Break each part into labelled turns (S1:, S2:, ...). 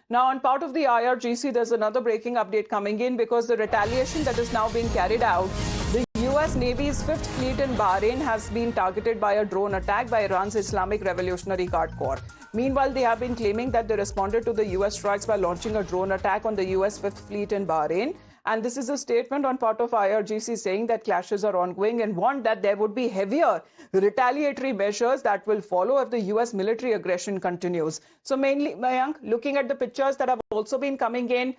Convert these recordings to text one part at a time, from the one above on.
S1: Now, on part of the IRGC, there's another breaking update coming in because the retaliation that is now being carried out, the US Navy's 5th Fleet in Bahrain has been targeted by a drone attack by Iran's Islamic Revolutionary Guard Corps. Meanwhile, they have been claiming that they responded to the US strikes by launching a drone attack on the US 5th Fleet in Bahrain. And this is a statement on part of IRGC saying that clashes are ongoing and warned that there would be heavier retaliatory measures that will follow if the US military aggression continues. So mainly, Mayank, looking at the pictures that have also been coming in,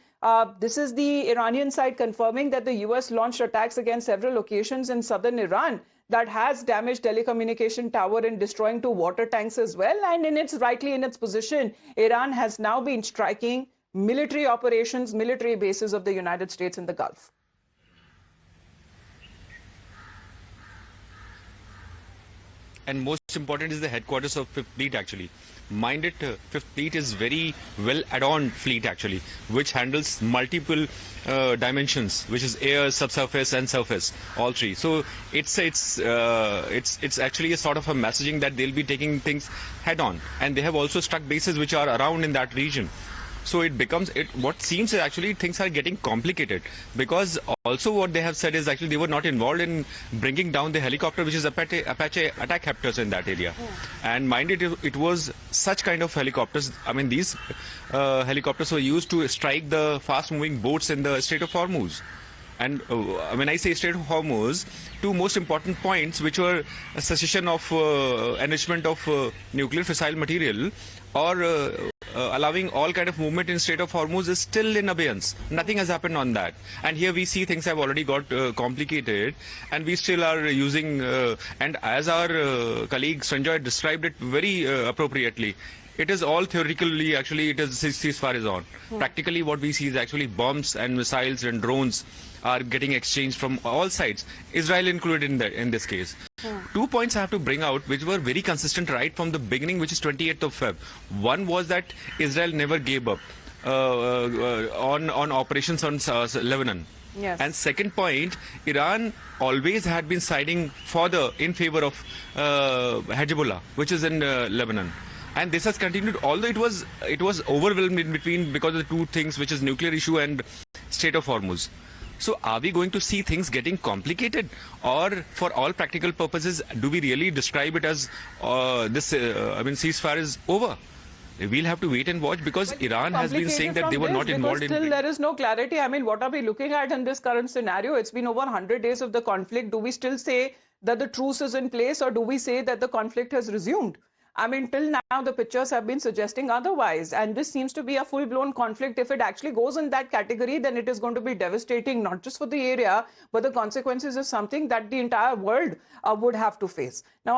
S1: this is the Iranian side confirming that the US launched attacks against several locations in southern Iran that has damaged telecommunication tower and destroying 2 water tanks as well. And rightly in its position, Iran has now been striking military operations, military bases of the United States in the Gulf.
S2: And most important is the headquarters of 5th Fleet actually. Mind it, 5th Fleet is very well adorned fleet actually, which handles multiple dimensions, which is air, subsurface and surface, all three. So it's actually a sort of a messaging that they'll be taking things head on. And they have also struck bases which are around in that region. So it becomes, what seems actually things are getting complicated, because also what they have said is actually they were not involved in bringing down the helicopter, which is Apache attack helicopters in that area. And mind it was such kind of helicopters. I mean, these helicopters were used to strike the fast moving boats in the Strait of Hormuz. And when I say Strait of Hormuz, 2 most important points, which were a cessation of enrichment of nuclear fissile material, or allowing all kind of movement in Strait of Hormuz, is still in abeyance. Nothing has happened on that. And here we see things have already got complicated, and we still are using, and as our colleague Sanjoy described it very appropriately, it is all theoretically, actually, it is ceasefire is on. Practically what we see is actually bombs and missiles and drones are getting exchanged from all sides, Israel included in this case. 2 points I have to bring out, which were very consistent right from the beginning, which is 28th of Feb. One was that Israel never gave up on operations on Lebanon.
S1: Yes.
S2: And second point, Iran always had been siding in favor of Hezbollah, which is in Lebanon. And this has continued, although it was overwhelmed in between because of the 2 things, which is nuclear issue and Strait of Hormuz. So are we going to see things getting complicated, or for all practical purposes, do we really describe it as ceasefire is over? We'll have to wait and watch, because Iran has been saying that they were not involved in...
S1: Still, there is no clarity. I mean, what are we looking at in this current scenario? It's been over 100 days of the conflict. Do we still say that the truce is in place, or do we say that the conflict has resumed? I mean, till now, the pictures have been suggesting otherwise. And this seems to be a full-blown conflict. If it actually goes in that category, then it is going to be devastating, not just for the area, but the consequences is something that the entire world would have to face. Now,